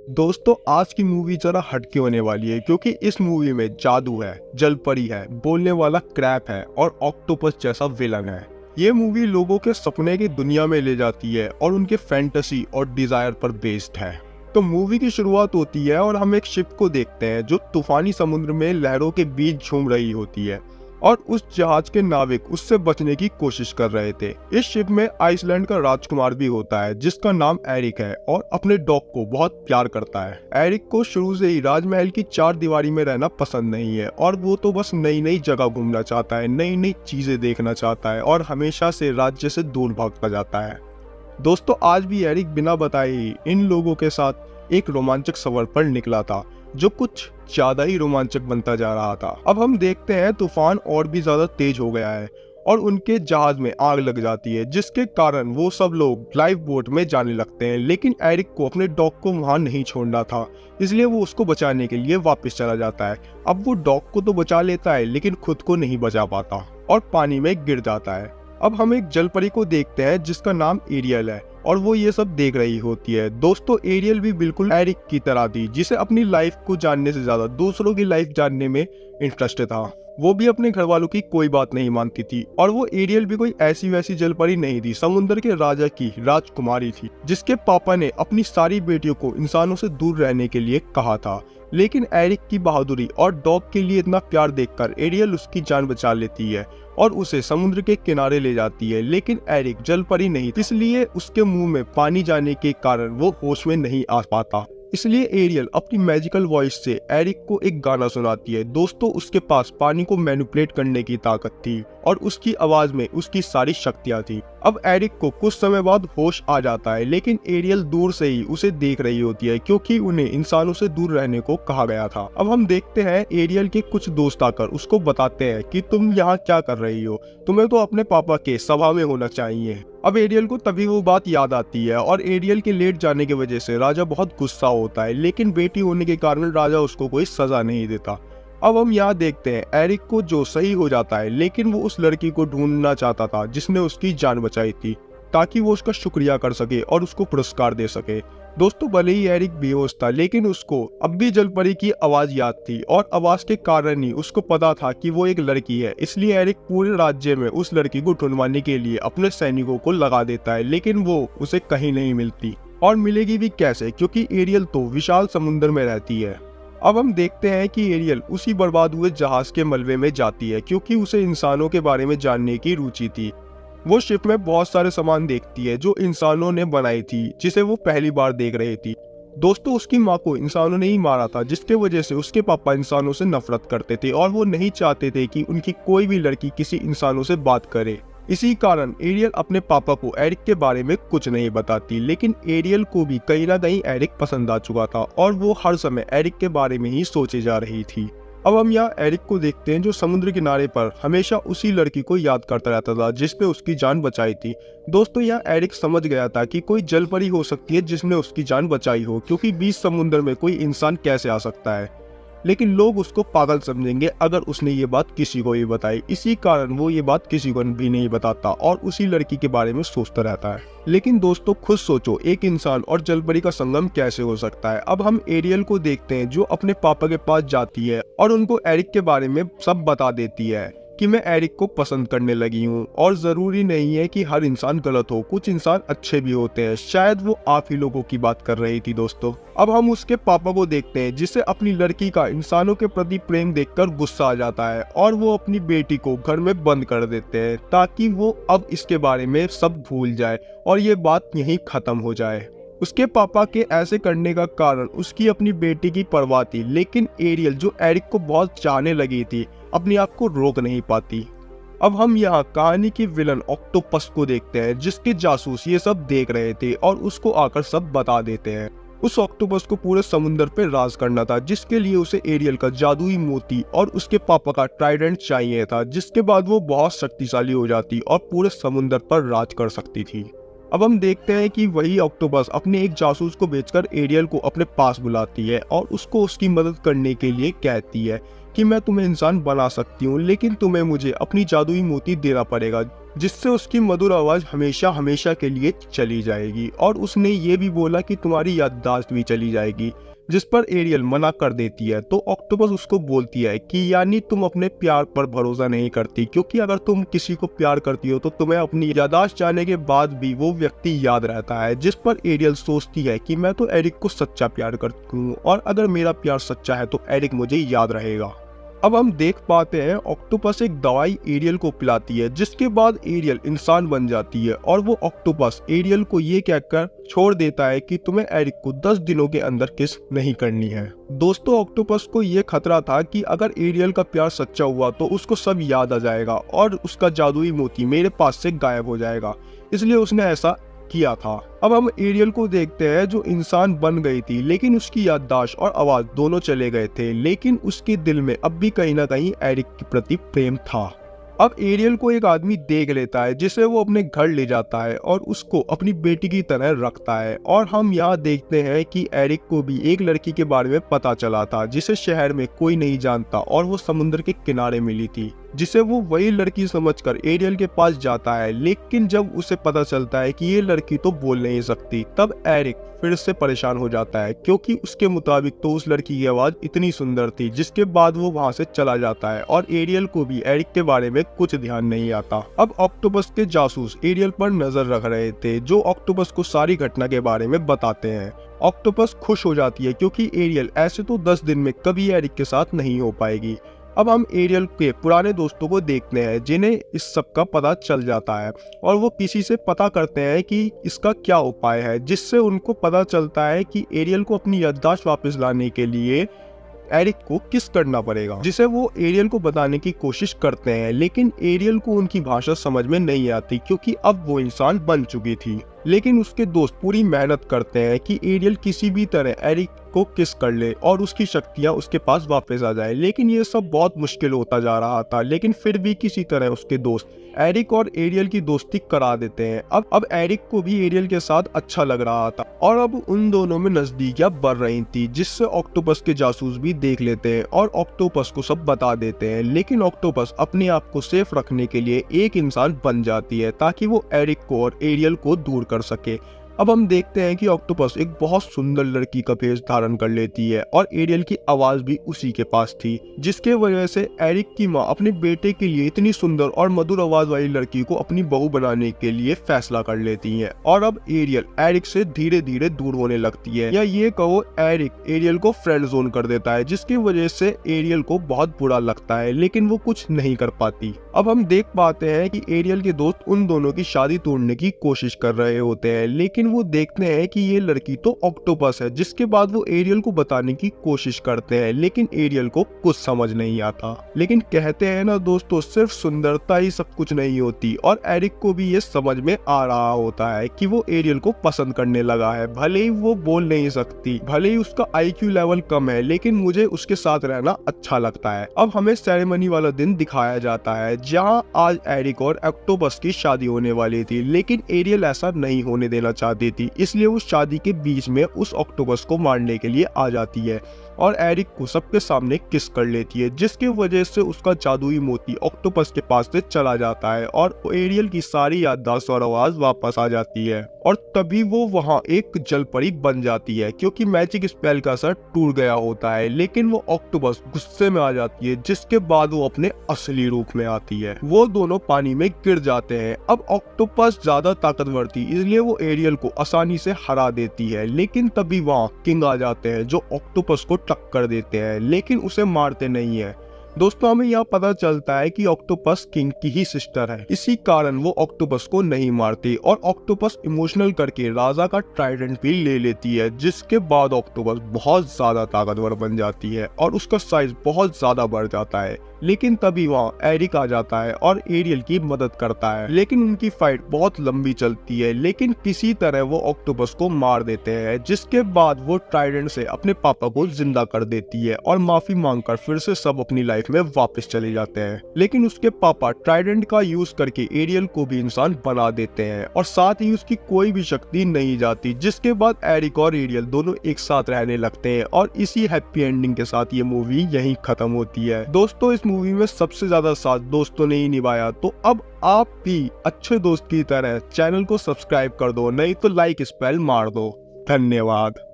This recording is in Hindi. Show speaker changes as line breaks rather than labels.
दोस्तों आज की मूवी जरा हटके होने वाली है क्योंकि इस मूवी में जादू है, जल परी है, बोलने वाला क्रैप है और ऑक्टोपस जैसा विलन है। ये मूवी लोगों के सपने की दुनिया में ले जाती है और उनके फैंटेसी और डिजायर पर बेस्ड है। तो मूवी की शुरुआत होती है और हम एक शिप को देखते हैं जो तूफानी समुद्र में लहरों के बीच झूम रही होती है और उस जहाज के नाविक उससे बचने की कोशिश कर रहे थे। इस शिप में आइसलैंड का राजकुमार भी होता है जिसका नाम एरिक है और अपने डॉग को बहुत प्यार करता है। एरिक को शुरू से ही राजमहल की चार दीवारी में रहना पसंद नहीं है और वो तो बस नई नई जगह घूमना चाहता है, नई नई चीजें देखना चाहता है और हमेशा से राज्य से दूर भागता जाता है। दोस्तों आज भी एरिक बिना बताए ही इन लोगों के साथ एक रोमांचक सफर पर निकला था जो कुछ ज्यादा ही रोमांचक बनता जा रहा था। अब हम देखते हैं तूफान और भी ज्यादा तेज हो गया है और उनके जहाज में आग लग जाती है जिसके कारण वो सब लोग लाइफ बोट में जाने लगते हैं। लेकिन एरिक को अपने डॉग को वहां नहीं छोड़ना था, इसलिए वो उसको बचाने के लिए वापस चला जाता है। अब वो डॉग को तो बचा लेता है लेकिन खुद को नहीं बचा पाता और पानी में गिर जाता है। अब हम एक जलपरी को देखते हैं जिसका नाम एरियल है और वो ये सब देख रही होती है। दोस्तों एरियल भी बिल्कुल एरिक की तरह थी जिसे अपनी लाइफ को जानने से ज्यादा दूसरों की लाइफ जानने में इंटरेस्ट था। वो भी अपने घर वालों की कोई बात नहीं मानती थी और वो एरियल भी कोई ऐसी वैसी जलपरी नहीं थी, समुद्र के राजा की राजकुमारी थी जिसके पापा ने अपनी सारी बेटियों को इंसानों से दूर रहने के लिए कहा था। लेकिन एरिक की बहादुरी और डॉग के लिए इतना प्यार देखकर एरियल उसकी जान बचा लेती है और उसे समुद्र के किनारे ले जाती है। लेकिन एरिक जलपरी नहीं, इसलिए उसके मुंह में पानी जाने के कारण वो होश में नहीं आ पाता। इसलिए एरियल अपनी मैजिकल वॉइस से एरिक को एक गाना सुनाती है। दोस्तों उसके पास पानी को मैनिपुलेट करने की ताकत थी और उसकी आवाज में उसकी सारी शक्तियां थी। अब एरिक को कुछ समय बाद होश आ जाता है लेकिन एरियल दूर से ही उसे देख रही होती है क्योंकि उन्हें इंसानों से दूर रहने को कहा गया था। अब हम देखते हैं एरियल के कुछ दोस्त आकर उसको बताते हैं कि तुम यहाँ क्या कर रही हो, तुम्हें तो अपने पापा के सभा में होना चाहिए। अब एरियल को तभी वो बात याद आती है और एरियल के लेट जाने की वजह से राजा बहुत गुस्सा होता है लेकिन बेटी होने के कारण राजा उसको कोई सजा नहीं देता। अब हम यहाँ देखते हैं एरिक को जो सही हो जाता है लेकिन वो उस लड़की को ढूंढना चाहता था जिसने उसकी जान बचाई थी ताकि वो उसका शुक्रिया कर सके और उसको पुरस्कार दे सके। दोस्तों भले ही एरिक बेहोश था लेकिन उसको अब भी जलपरी की आवाज याद थी और आवाज के कारण ही उसको पता था कि वो एक लड़की है। इसलिए एरिक पूरे राज्य में उस लड़की को ढूंढवाने के लिए अपने सैनिकों को लगा देता है लेकिन वो उसे कहीं नहीं मिलती और मिलेगी भी कैसे क्योंकि एरियल तो विशाल समुद्र में रहती है। अब हम देखते हैं कि एरियल उसी बर्बाद हुए जहाज के मलबे में जाती है क्योंकि उसे इंसानों के बारे में जानने की रुचि थी। वो शिप में बहुत सारे सामान देखती है जो इंसानों ने बनाई थी जिसे वो पहली बार देख रही थी। दोस्तों उसकी माँ को इंसानों ने ही मारा था जिसके वजह से उसके पापा इंसानों से नफरत करते थे और वो नहीं चाहते थे कि उनकी कोई भी लड़की किसी इंसानों से बात करे। इसी कारण एरियल अपने पापा को एरिक के बारे में कुछ नहीं बताती। लेकिन एरियल को भी कहीं ना कहीं एरिक पसंद आ चुका था और वो हर समय एरिक के बारे में ही सोचे जा रही थी। अब हम यहाँ एरिक को देखते हैं जो समुद्र किनारे पर हमेशा उसी लड़की को याद करता रहता था जिसने उसकी जान बचाई थी। दोस्तों यहाँ एरिक समझ गया था कि कोई जलपरी हो सकती है जिसने उसकी जान बचाई हो क्योंकि बीच समुद्र में कोई इंसान कैसे आ सकता है, लेकिन लोग उसको पागल समझेंगे अगर उसने ये बात किसी को भी बताई। इसी कारण वो ये बात किसी को भी नहीं बताता और उसी लड़की के बारे में सोचता रहता है। लेकिन दोस्तों खुद सोचो एक इंसान और जलपरी का संगम कैसे हो सकता है। अब हम एरियल को देखते हैं जो अपने पापा के पास जाती है और उनको एरिक के बारे में सब बता देती है कि मैं एरिक को पसंद करने लगी हूँ और जरूरी नहीं है कि हर इंसान गलत हो, कुछ इंसान अच्छे भी होते हैं। शायद वो आप ही लोगों की बात कर रही थी। दोस्तों अब हम उसके पापा को देखते हैं जिसे अपनी लड़की का इंसानों के प्रति प्रेम देखकर गुस्सा आ जाता है और वो अपनी बेटी को घर में बंद कर देते हैं ताकि वो अब इसके बारे में सब भूल जाए और ये बात यहीं खत्म हो जाए। उसके पापा के ऐसे करने का कारण उसकी अपनी बेटी की परवाह थी लेकिन एरियल जो एरिक को बहुत चाहने लगी थी अपने आप को रोक नहीं पाती। अब हम यहाँ कहानी की विलन ऑक्टोपस को देखते हैं जिसके जासूस ये सब देख रहे थे और उसको आकर सब बता देते हैं। उस ऑक्टोपस को पूरे समुद्र पे राज करना था जिसके लिए उसे एरियल का जादुई मोती और उसके पापा का ट्राइडेंट चाहिए था जिसके बाद वो बहुत शक्तिशाली हो जाती और पूरे समुद्र पर राज कर सकती थी। अब हम देखते हैं कि वही ऑक्टोपस अपने एक जासूस को बेचकर एरियल को अपने पास बुलाती है और उसको उसकी मदद करने के लिए कहती है कि मैं तुम्हें इंसान बना सकती हूँ लेकिन तुम्हें मुझे अपनी जादुई मोती देना पड़ेगा जिससे उसकी मधुर आवाज हमेशा हमेशा के लिए चली जाएगी। और उसने ये भी बोला कि तुम्हारी याददाश्त भी चली जाएगी, जिस पर एरियल मना कर देती है। तो ऑक्टोपस उसको बोलती है कि यानी तुम अपने प्यार पर भरोसा नहीं करती, क्योंकि अगर तुम किसी को प्यार करती हो तो तुम्हें अपनी याददाश्त जाने के बाद भी वो व्यक्ति याद रहता है। जिस पर एरियल सोचती है कि मैं तो एरिक को सच्चा प्यार करती हूँ, और अगर मेरा प्यार सच्चा है तो एरिक मुझे याद रहेगा। अब हम देख पाते हैं ऑक्टोपस एक दवाई एरियल को पिलाती है, जिसके बाद एरियल इंसान बन जाती है। और वो ऑक्टोपस एरियल को ये कहकर छोड़ देता है कि तुम्हें एरिक को 10 दिनों के अंदर किस नहीं करनी है। दोस्तों, ऑक्टोपस को ये खतरा था कि अगर एरियल का प्यार सच्चा हुआ तो उसको सब याद आ जाएगा और उसका जादुई मोती मेरे पास से गायब हो जाएगा, इसलिए उसने ऐसा किया था। अब हम एरियल को देखते हैं जो इंसान बन गई थी, लेकिन उसकी याददाश्त और आवाज दोनों चले गए थे, लेकिन उसके दिल में अब भी कहीं ना कहीं एरिक के प्रति प्रेम था। अब एरियल को एक आदमी देख लेता है, जिसे वो अपने घर ले जाता है और उसको अपनी बेटी की तरह रखता है। और हम यहाँ देखते हैं कि एरिक को भी एक लड़की के बारे में पता चला था, जिसे शहर में कोई नहीं जानता, और वो समुद्र के किनारे मिली थी, जिसे वो वही लड़की समझकर एरियल के पास जाता है। लेकिन जब उसे पता चलता है कि ये लड़की तो बोल नहीं सकती, तब एरिक फिर से परेशान हो जाता है, क्योंकि उसके मुताबिक तो उस लड़की की आवाज इतनी सुंदर थी। जिसके बाद वो वहां से चला जाता है और एरियल को भी एरिक के बारे में कुछ ध्यान नहीं आता। अब ऑक्टोपस के जासूस एरियल पर नजर रख रहे थे, जो ऑक्टोपस को सारी घटना के बारे में बताते हैं। ऑक्टोपस खुश हो जाती है, क्योंकि एरियल ऐसे तो 10 दिन में कभी एरिक के साथ नहीं हो पाएगी। अब हम एरियल के पुराने दोस्तों को देखते हैं, जिन्हें इस सब का पता चल जाता है, और वो किसी से पता करते हैं कि इसका क्या उपाय है, जिससे उनको पता चलता है कि एरियल को अपनी याददाश्त वापस लाने के लिए एरिक को किस करना पड़ेगा, जिसे वो एरियल को बताने की कोशिश करते हैं। लेकिन एरियल को उनकी भाषा समझ में नहीं आती, क्योंकि अब वो इंसान बन चुकी थी। लेकिन उसके दोस्त पूरी मेहनत करते हैं कि एरियल किसी भी तरह एरिक को किस कर ले और उसकी शक्तियां उसके पास वापस आ जाए। लेकिन ये सब बहुत मुश्किल होता जा रहा था, लेकिन फिर भी किसी तरह उसके दोस्त एरिक और एरियल की दोस्ती करा देते हैं। अब एरिक को भी एरियल के साथ अच्छा लग रहा था, और अब उन दोनों में नजदीकियां बढ़ रही थी, जिससे ऑक्टोपस के जासूस भी देख लेते हैं और ऑक्टोपस को सब बता देते हैं। लेकिन ऑक्टोपस अपने आप को सेफ रखने के लिए एक इंसान बन जाती है, ताकि वो एरिक को और एरियल को दूर कर सके। अब हम देखते हैं कि ऑक्टोपस एक बहुत सुंदर लड़की का भेष धारण कर लेती है, और एरियल की आवाज भी उसी के पास थी, जिसके वजह से एरिक की माँ अपने बेटे के लिए इतनी सुंदर और मधुर आवाज वाली लड़की को अपनी बहू बनाने के लिए फैसला कर लेती है। और अब एरियल एरिक से धीरे धीरे दूर होने लगती है, या ये कहो एरिक एरियल को फ्रेंड जोन कर देता है, जिसकी वजह से एरियल को बहुत बुरा लगता है, लेकिन वो कुछ नहीं कर पाती। अब हम देख पाते हैं कि एरियल के दोस्त उन दोनों की शादी तोड़ने की कोशिश कर रहे होते हैं, लेकिन वो देखते हैं कि ये लड़की तो ऑक्टोपस है। जिसके बाद वो एरियल को बताने की कोशिश करते हैं, लेकिन एरियल को कुछ समझ नहीं आता। लेकिन कहते हैं ना दोस्तों, सिर्फ सुंदरता ही सब कुछ नहीं होती, और एरिक को भी ये समझ में आ रहा होता है कि वो एरियल को पसंद करने लगा है। भले ही वो बोल नहीं सकती, भले ही उसका IQ लेवल कम है, लेकिन मुझे उसके साथ रहना अच्छा लगता है। अब हमें सेरेमनी वाला दिन दिखाया जाता है, जहां आज एरिक और ऑक्टोपस की शादी होने वाली थी, लेकिन एरियल ऐसा नहीं होने देना चाहती थी, इसलिए वो शादी के बीच में उस ऑक्टोपस को मारने के लिए आ जाती है और एरिक को सबके सामने किस कर लेती है, जिसके वजह से उसका जादुई मोती ऑक्टोपस के पास से चला जाता है और एरियल की सारी याददाश्त और आवाज वापस आ जाती है। और तभी वो वहां एक जलपरी बन जाती है, क्योंकि मैजिक स्पेल का असर टूट गया होता है। लेकिन वो ऑक्टोपस गुस्से में आ जाती है, जिसके बाद वो अपने असली रूप में आती है। वो दोनों पानी में गिर जाते हैं। अब ऑक्टोपस ज्यादा ताकतवर थी, इसलिए वो एरियल को आसानी से हरा देती है। लेकिन तभी वहां किंग आ जाते हैं, जो ऑक्टोपस को टक्कर देते हैं, लेकिन उसे मारते नहीं है। दोस्तों, हमें यहाँ पता चलता है कि ऑक्टोपस किंग की ही सिस्टर है, इसी कारण वो ऑक्टोपस को नहीं मारती, और ऑक्टोपस इमोशनल करके राजा का ट्राइडेंट भी ले लेती है, जिसके बाद ऑक्टोपस बहुत ज्यादा ताकतवर बन जाती है और उसका साइज बहुत ज्यादा बढ़ जाता है। लेकिन तभी वहाँ एरिक आ जाता है और एरियल की मदद करता है, लेकिन उनकी फाइट बहुत लंबी चलती है। लेकिन किसी तरह वो ऑक्टोपस को मार देते हैं, जिसके बाद वो ट्राइडेंट से अपने पापा को जिंदा कर देती है और माफी मांगकर फिर से सब अपनी लाइफ लाइफ में वापस चले जाते हैं। लेकिन उसके पापा ट्राइडेंट का यूज करके एरियल को भी इंसान बना देते हैं और साथ ही उसकी कोई भी शक्ति नहीं जाती, जिसके बाद एरिक और एरियल दोनों एक साथ रहने लगते हैं और इसी हैप्पी एंडिंग के साथ ये मूवी यहीं खत्म होती है। दोस्तों, इस मूवी में सबसे ज्यादा साथ दोस्तों ने ही निभाया, तो अब आप भी अच्छे दोस्त की तरह चैनल को सब्सक्राइब कर दो, नहीं तो लाइक स्पेल मार दो। धन्यवाद।